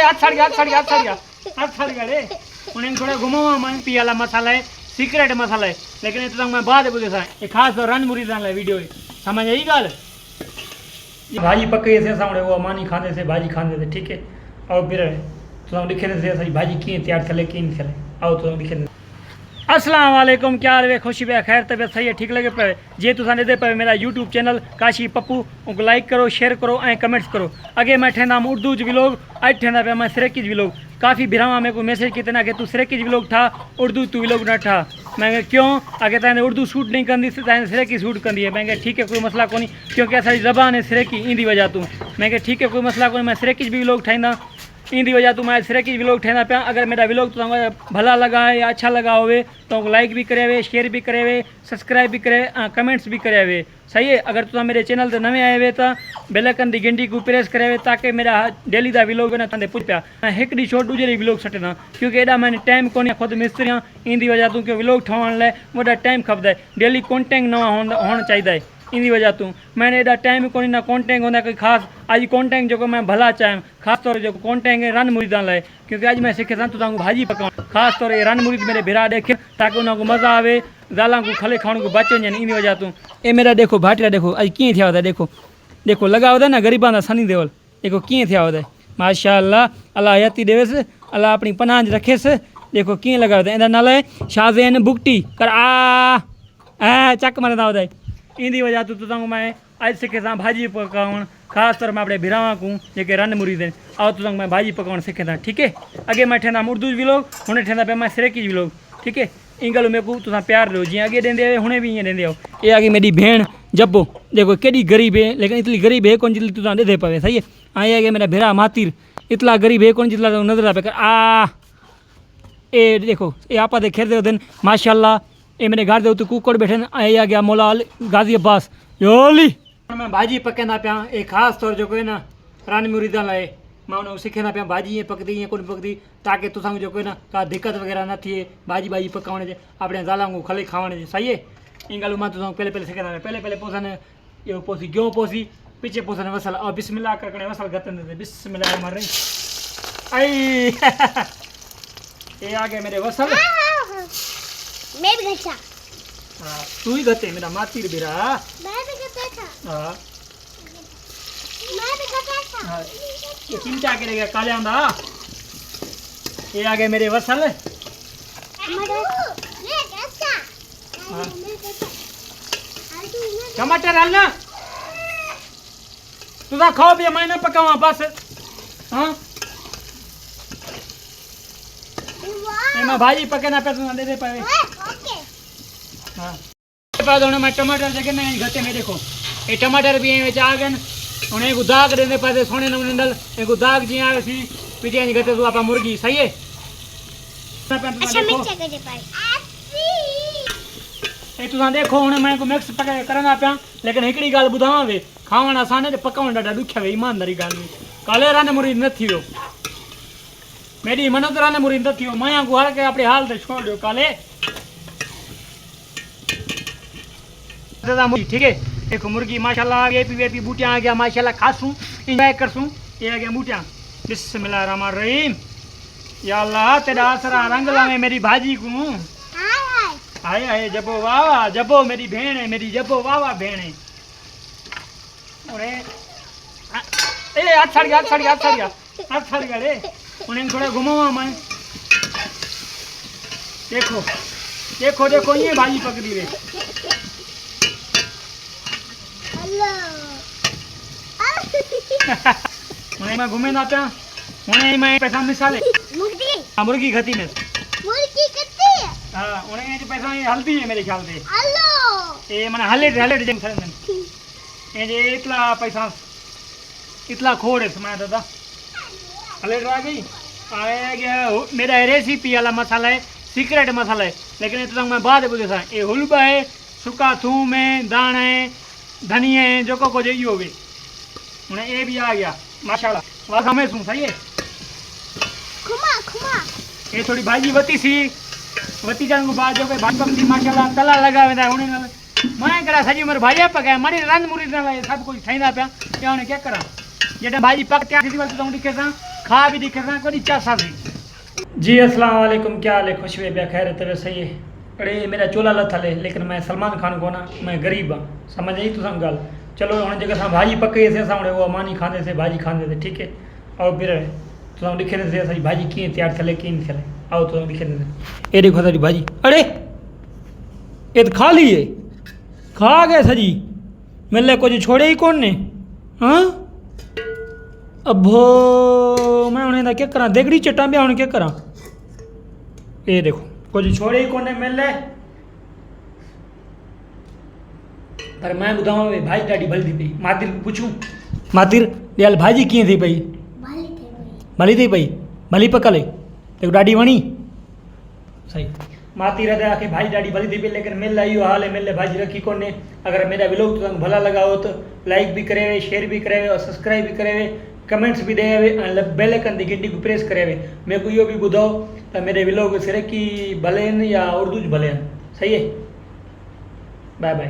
हाथ छड़ गया रे उन्हें थोड़ा घुमावा मैं पियाला मसाला है सीक्रेट मसाला है लेकिन इतना मैं बाद बुझे सा ये खास तो रन मुरी ला वीडियो समझ आई गाल भाजी पकई से सामने वो मानी खाते से भाजी खाते थे ठीक है और फिर तो लिखे थे असांजी भाजी कीअं तैयार थियल कीअं थियल आओ तो लिखे अस्सलाम वालेकुम क्या हाल है खुशी पे खैर तबियत सही है ठीक लगे पे जे तुम ॾिसे पे मेरा यूट्यूब चैनल काशी पप्पू उनको लाइक करो शेयर करो ऐं कमेंट्स करो अगे मैं ठहंदा उर्दू व्लॉग अज ठहंदा पे मैं सिरकिज व्लॉग काफ़ी भिरावा मेरे को मैसेज किए ना कि तू सिरकिज व्लॉग ठा उर्दू तू व्लॉग न ठा मैं क्यों अगर तैं उर्दू शूट नहीं कंदी तैं सिरकी शूट कंदी है मैं ठीक है कोई मसला कोनी क्योंकि असांजी ज़बान है सिरकी इंदी वजह तू मैं ठीक है कोई मसला कोनी मैं सिरकिज भी व्लॉग ठाहींदा इंदी वजह तू मैं सिरकिज व्लॉग ठहंदा पिया अगर मेरा व्लॉग तो भला लगा है या अच्छा लगा होवे तो लाइक भी करे हुए शेयर भी करे हुए सब्सक्राइब भी करे कमेंट्स भी करे हुए सही है अगर तुम मेरे चैनल से नवे आए हुए तो बेलकन की घंटी को प्रेस करे हुए ताकि मेरा डेली का व्लॉग ना तंदे पुछ पिया मैं एक डी शॉट दूजे व्लॉग सटंदा क्योंकि एडा मैंने टाइम को खुद मिस्त्री हाँ इंदी वजह तू कि व्लॉग ठहण लाइ वॾा टाइम खपदा है डेली कॉन्टेंट नवा होना चाहिए इंदी वजह तू मैंने एडा टाइम को ना कॉन्टेंट होंदा कोई खास आज कॉन्टेंट जो मैं भला चाहे खास तौर जो कॉन्टेंट रन मुरीदा लाइ क्योंकि आज मैं सीखे तू भाजी पकाऊँ खास तौर रन मुरीद मेरे भिरा देखे ताकि उनको मज़ा आवे ज़ाला को खले खाने को बच वजन इन वजह तू ए मेरा देखो भाटिया देखो अज किएं थिया होता देखो देखो लगा होता ना गरीबां का सनी देवल देखो किएं थिया होता माशाअल्लाह अल्लाह हयाती देवेस अल्लाह अपनी पनाह रखेस देखो किएं लगा होता इन नाला है शाहज़ैन बुगटी कर आ चक मरदा होता इंदी वजह तू मैं आज सीखे भाजी पकावण खास तौर मैं अपने भिरावां को जेके रन मुरीद हैं आओ तो मैं भाजी पकावण सीखे था ठीक है अगे मैं ठहंदा उर्दू व्लॉग हुणे ठहंदा पे मैं सिरकिज व्लॉग ठीक है इन गल मेरे को तुम प्यार दो जी आगे देंदे आए हुणे भी इं देंदे आओ ये आगे मेरी भेण जब्बो देखो केडी गरीब है लेकिन इतनी गरीब है कौन जितनी तुम दे पावे सही है आई आगे मेरा भेरा मातिर इतला गरीब है कौन जितला नजर आ पे कर ए देखो ये आपा दे खेर दे दिन माशाल्लाह ये मेरे घर दे कुकड़ बैठे आई आ गया मौला गाजी अब्बास योली मैं भाजी पकांदा पिया ये खास तौर जो है ना रन मुरीदा लाइ मैं उन्हें सीखेंदा पिया भाजी ये पकदी ये कोन पकदी ताकि तुसां जो है ना का दिक्कत वगैरह न थिए भाजी पकाने जे अपने ज़ालां को खले खावण जे सही है इन ॻाल्हि मां तुसां पहले सीखेंदा पहले पोसन यो पोसी गेहूं पोसी पीछे पोसन वसल और बिस्मिल्लाह करके वसल गतन दे बिस्मिल्लाह रहमान रहीम आई ये आ गए मेरे वसल मैं भी गचा तू ही गते मेरा मातिर बिरा मैं भी गचा था हां मैं भी गचा था ये चिंता करेगा काले आंदा ये आ गए मेरे वसल मैं गचा टमाटर हलना तुदा खाओ भी मैं ना पकावा बस हां ये मैं भाजी पकाना पे तुम दे पावे ओके हां बाद होने मैं टमाटर जगह नहीं घटे में देखो ये टमाटर भी में आ गए उन्हें को दाग देने पासे सोने नमूने डल एक दाग जी आवे सी पीछे नहीं घटे तो आपा मुर्गी सही है अच्छा मिर्च के पाई ए तुसा देखो हुणे मैं को मिक्स पका करना पिया लेकिन एकड़ी गाल बुधावा वे खावण आसान है पकावण डाडा दुख्या वे ईमानदारी गाल में काले राने मुरीद न थियो मेरी मनोत राने मुरीद न थियो माया को हर के अपने हाल से छोड़ दो काले ठीक है देखो मुर्गी माशाल्लाह वीपी बूटियां आ गया माशाल्लाह खासूं एंजॉय करसूं ये आ गया बूटियां बिस्मिल्लाह रहमान रहीम या अल्लाह तेरा आसरा रंग लावे मेरी भाजी को हाय हाय जबो वाह जबो मेरी भेण है मेरी जबो वाह भेण है अरे ए हाथ छड़ गया रे उन्हें थोड़ा घुमावा मैं देखो देखो देखो ये भाजी पकड़ी रे उन्हें मैं घूमे ना पिया उन्हें मैं पैसा मिसाले मुर्गी खती में मुर्गी कितनी है हां उन्हें जो पैसा ये हल्दी है मेरे ख्याल से हेलो ये माने हले जंग थन ये जे इतना पैसा इतना खोड़ है मैं दादा हले आ गई आया गया मेरा रेसिपी वाला मसाला है सीक्रेट मसाला है लेकिन इतना मैं बाद बुझे सा ये हुलबा है सूखा थूम है दाना है धनिया है जो को जो होवे उन्हें ये भी आ गया माशाल्लाह वाह हमें सुन सही है खुमा ये थोड़ी भाजी वती जान को बाद जो के भाजी पकड़ी माशाल्लाह तला लगा वेंदा उन्हें मैं करा सजी उमर भाई पकाया मारी रन मुरी न लाए सब कुछ ठाईंदा पिया या उन्हें क्या करा जॾहिं भाॼी पक तयार थी वई त ॾिखे सां खा बि ॾिखे सां कोई चासा थी। जी अस्सलाम वालेकुम, क्या हाल है? खुश हुए बिया खैर तबीयत सही है। अरे मेरा चोला लथ हले लेकिन मैं सलमान खान को ना, मैं गरीब हाँ, समझ आई तुम गाल। चलो हम जगह असां भाॼी पकईसीं असां हाणे उहा मानी खाधीसीं भाॼी खाधीसीं ठीक है। आओ फिर तुम ॾिखे ॾिसे असांजी भाॼी कीअं तयारु थियल कीअं थियल। आओ तुम ॾिखे ॾिसे ए देखो असांजी भाॼी। अरे ये तो खा ली है, खा गए सजी मिले कुछ छोड़े ही कौन ने। हाँ अबो मैं उन्हें क्या करा देगड़ी चटा भी उन्हें क्या करा। ये देखो कुछ छोड़े ही कौन ने मिले। पर मैं बुधाऊं भाई ॾाढी भली थी पई। मातिर पूछूं मातिर ॾियल भाॼी कीअं थी पई? भली थी पई, भली पकल तेको ॾाढी वणी सही। मातिर ते आखे भाई ॾाढी भली थी पई लेकिन मिल इहो हाल है, मिल भाॼी रखी कोन्हे। अगर मेरा व्लॉग तुम भला लगा हो तो लाइक भी करे, शेयर भी करे और सब्सक्राइब भी करे, कमेंट्स भी दे, बेल आइकन की घंटी को प्रेस करे। मेरे को इहो भी ॿुधाओ तो मेरे व्लॉग सिरकी भले या उर्दू भले सही है। Bye bye.